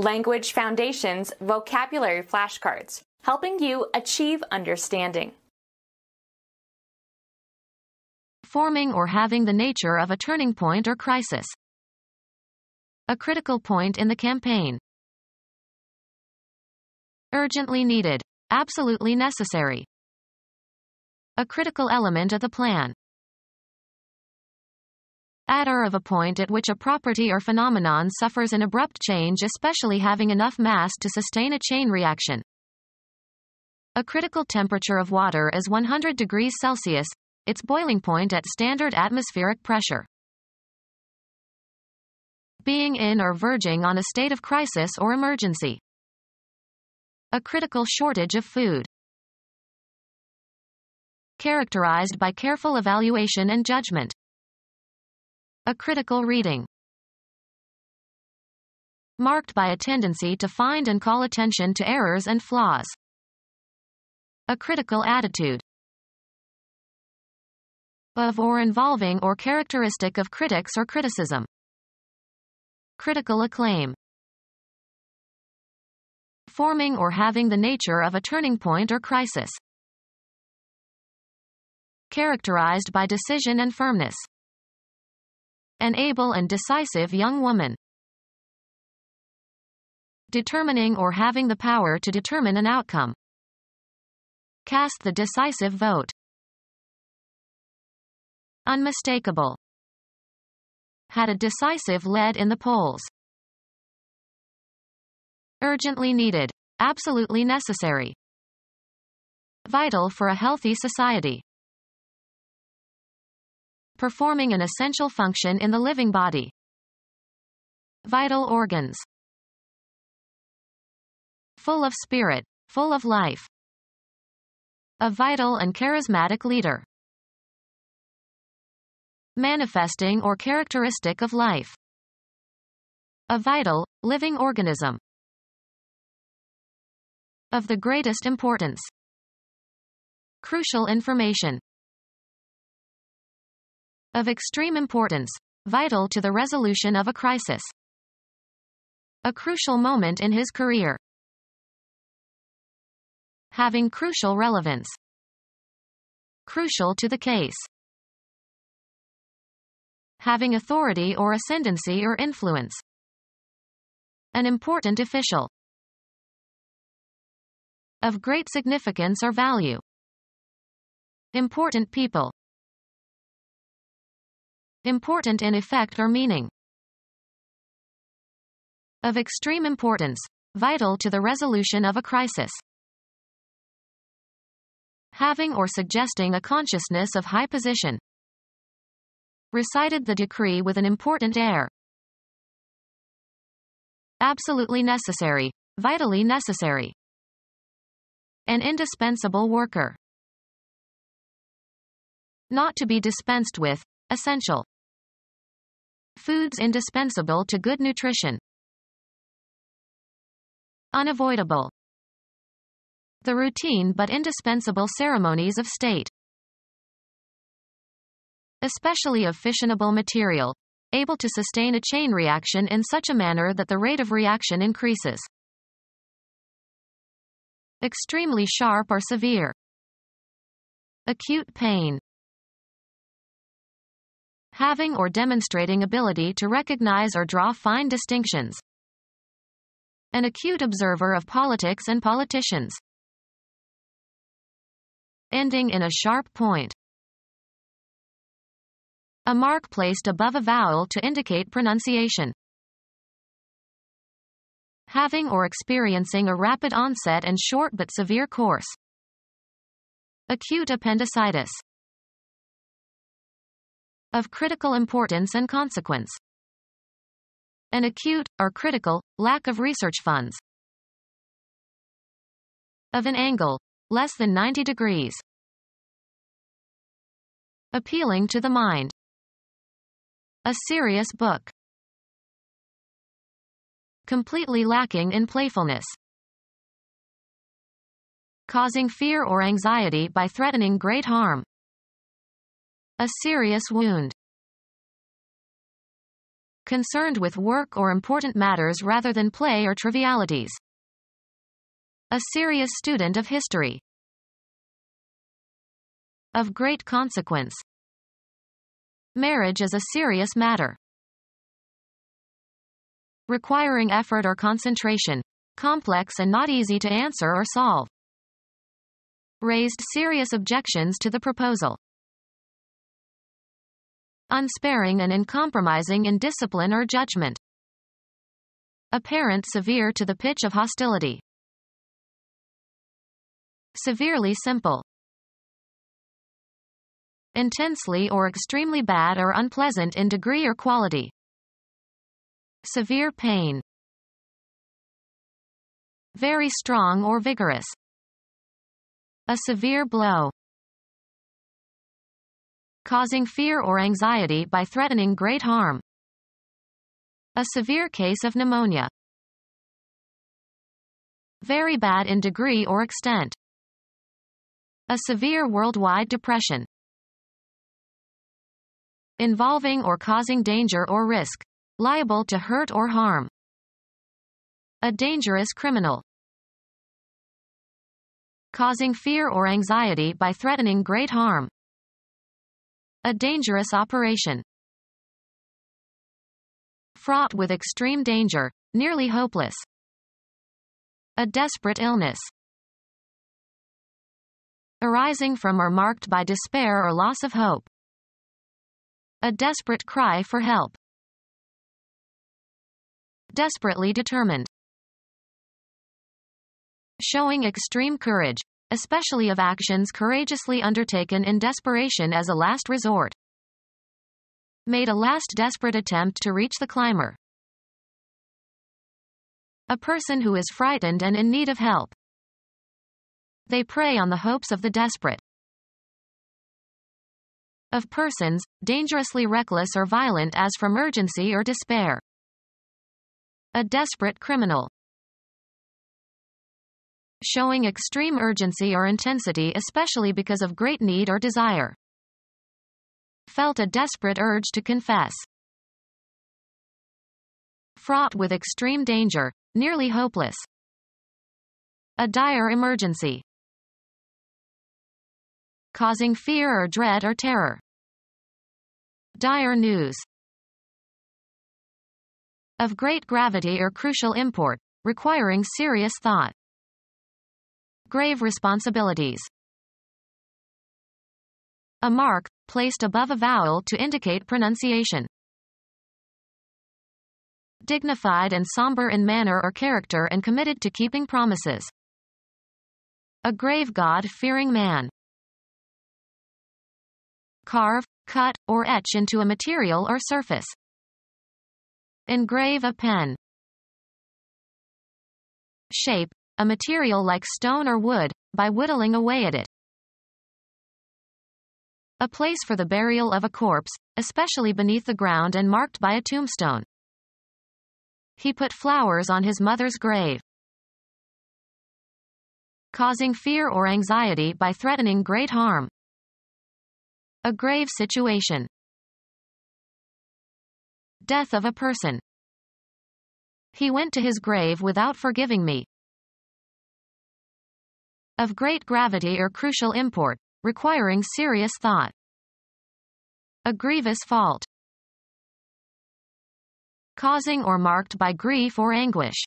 Language Foundations Vocabulary Flashcards, helping you achieve understanding. Forming or having the nature of a turning point or crisis. A critical point in the campaign. Urgently needed. Absolutely necessary. A critical element of the plan. At or of a point at which a property or phenomenon suffers an abrupt change, especially having enough mass to sustain a chain reaction. A critical temperature of water is 100 degrees Celsius, its boiling point at standard atmospheric pressure. Being in or verging on a state of crisis or emergency. A critical shortage of food. Characterized by careful evaluation and judgment. A critical reading. Marked by a tendency to find and call attention to errors and flaws. A critical attitude. Of or involving or characteristic of critics or criticism. Critical acclaim. Forming or having the nature of a turning point or crisis. Characterized by decision and firmness. An able and decisive young woman. Determining or having the power to determine an outcome. Cast the decisive vote. Unmistakable. Had a decisive lead in the polls. Urgently needed. Absolutely necessary. Vital for a healthy society. Performing an essential function in the living body. Vital organs. Full of spirit, full of life. A vital and charismatic leader. Manifesting or characteristic of life. A vital, living organism. Of the greatest importance. Crucial information. Of extreme importance, vital to the resolution of a crisis. A crucial moment in his career. Having crucial relevance. Crucial to the case. Having authority or ascendancy or influence. An important official. Of great significance or value. Important people. Important in effect or meaning. Of extreme importance, vital to the resolution of a crisis. Having or suggesting a consciousness of high position. Recited the decree with an important air. Absolutely necessary, vitally necessary. An indispensable worker. Not to be dispensed with, essential. Foods indispensable to good nutrition. Unavoidable. The routine but indispensable ceremonies of state. Especially of fissionable material, able to sustain a chain reaction in such a manner that the rate of reaction increases. Extremely sharp or severe. Acute pain. Having or demonstrating ability to recognize or draw fine distinctions. An acute observer of politics and politicians. Ending in a sharp point. A mark placed above a vowel to indicate pronunciation. Having or experiencing a rapid onset and short but severe course. Acute appendicitis. Of critical importance and consequence. An acute, or critical, lack of research funds. Of an angle, less than 90 degrees. Appealing to the mind. A serious book. Completely lacking in playfulness. Causing fear or anxiety by threatening great harm. A serious wound. concerned with work or important matters rather than play or trivialities. A serious student of history. Of great consequence. Marriage is a serious matter, requiring effort or concentration, complex and not easy to answer or solve. Raised serious objections to the proposal. Unsparing and uncompromising in discipline or judgment. Apparent severe to the pitch of hostility. Severely simple. Intensely or extremely bad or unpleasant in degree or quality. Severe pain. Very strong or vigorous. A severe blow. Causing fear or anxiety by threatening great harm. A severe case of pneumonia. Very bad in degree or extent. A severe worldwide depression. Involving or causing danger or risk. Liable to hurt or harm. A dangerous criminal. Causing fear or anxiety by threatening great harm. A dangerous operation. Fraught with extreme danger, nearly hopeless. A desperate illness. Arising from or marked by despair or loss of hope. A desperate cry for help. Desperately determined. Showing extreme courage, especially of actions courageously undertaken in desperation as a last resort. Made a last desperate attempt to reach the climber. A person who is frightened and in need of help. They prey on the hopes of the desperate. Of persons, dangerously reckless or violent as from urgency or despair. A desperate criminal. Showing extreme urgency or intensity especially because of great need or desire. Felt a desperate urge to confess. Fraught with extreme danger, nearly hopeless. A dire emergency. Causing fear or dread or terror. Dire news. Of great gravity or crucial import, requiring serious thought. Grave responsibilities. A mark, placed above a vowel to indicate pronunciation. Dignified and somber in manner or character and committed to keeping promises. A grave God-fearing man. Carve, cut, or etch into a material or surface. Engrave a pen. Shape, a material like stone or wood, by whittling away at it. A place for the burial of a corpse, especially beneath the ground and marked by a tombstone. He put flowers on his mother's grave. Causing fear or anxiety by threatening great harm. A grave situation. Death of a person. He went to his grave without forgiving me. Of great gravity or crucial import, requiring serious thought. A grievous fault. Causing or marked by grief or anguish.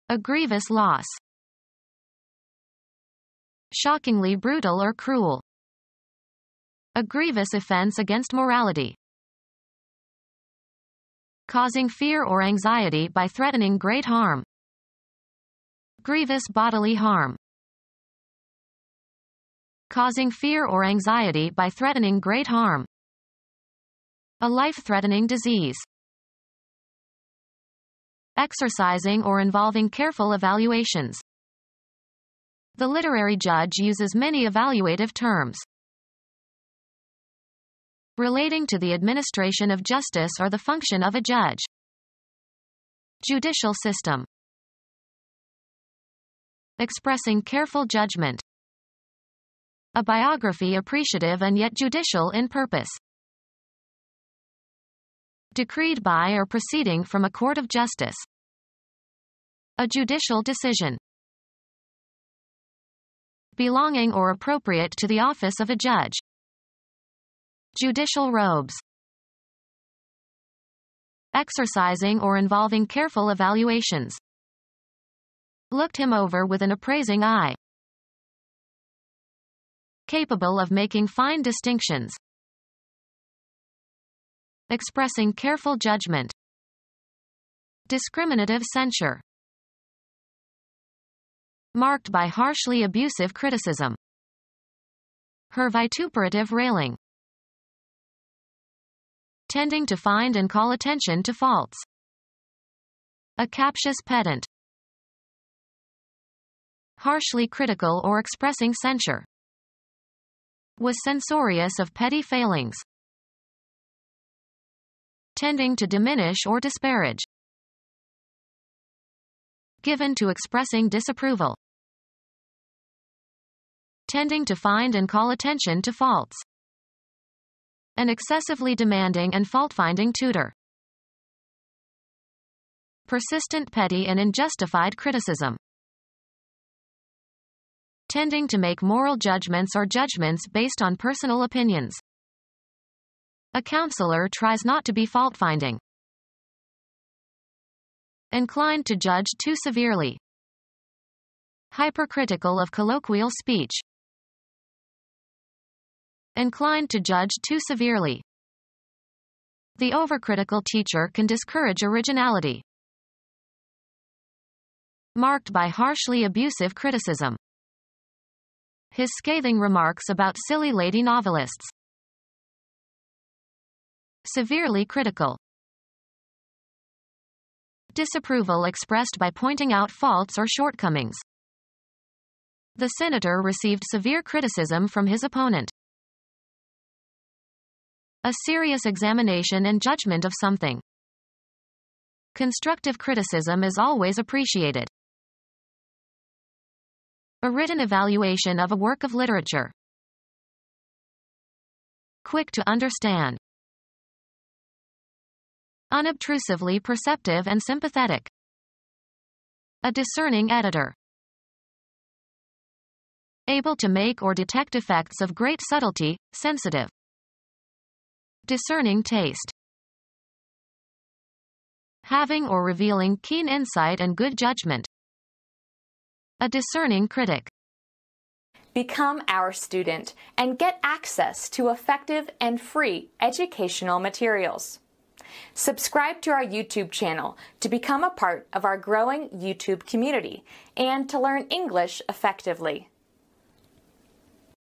A grievous loss. Shockingly brutal or cruel. A grievous offense against morality. Causing fear or anxiety by threatening great harm. Grievous bodily harm. Causing fear or anxiety by threatening great harm. A life-threatening disease. Exercising or involving careful evaluations. The literary judge uses many evaluative terms. Relating to the administration of justice or the function of a judge. Judicial system. Expressing careful judgment. A biography appreciative and yet judicial in purpose. decreed by or proceeding from a court of justice. A judicial decision. Belonging or appropriate to the office of a judge. Judicial robes. Exercising or involving careful evaluations. Looked him over with an appraising eye. Capable of making fine distinctions. Expressing careful judgment. Discriminative censure. Marked by harshly abusive criticism. Her vituperative railing. Tending to find and call attention to faults. A captious pedant. Harshly critical or expressing censure. Was censorious of petty failings. Tending to diminish or disparage. Given to expressing disapproval. Tending to find and call attention to faults. An excessively demanding and fault-finding tutor. Persistent petty and unjustified criticism. Tending to make moral judgments or judgments based on personal opinions. A counselor tries not to be fault-finding. Inclined to judge too severely. Hypercritical of colloquial speech. Inclined to judge too severely. The overcritical teacher can discourage originality. Marked by harshly abusive criticism. His scathing remarks about silly lady novelists. Severely critical. Disapproval expressed by pointing out faults or shortcomings. The senator received severe criticism from his opponent. A serious examination and judgment of something. Constructive criticism is always appreciated. A written evaluation of a work of literature. Quick to understand. Unobtrusively perceptive and sympathetic. A discerning editor. Able to make or detect effects of great subtlety, sensitive. Discerning taste. Having or revealing keen insight and good judgment. A discerning critic. Become our student and get access to effective and free educational materials. Subscribe to our YouTube channel to become a part of our growing YouTube community and to learn English effectively.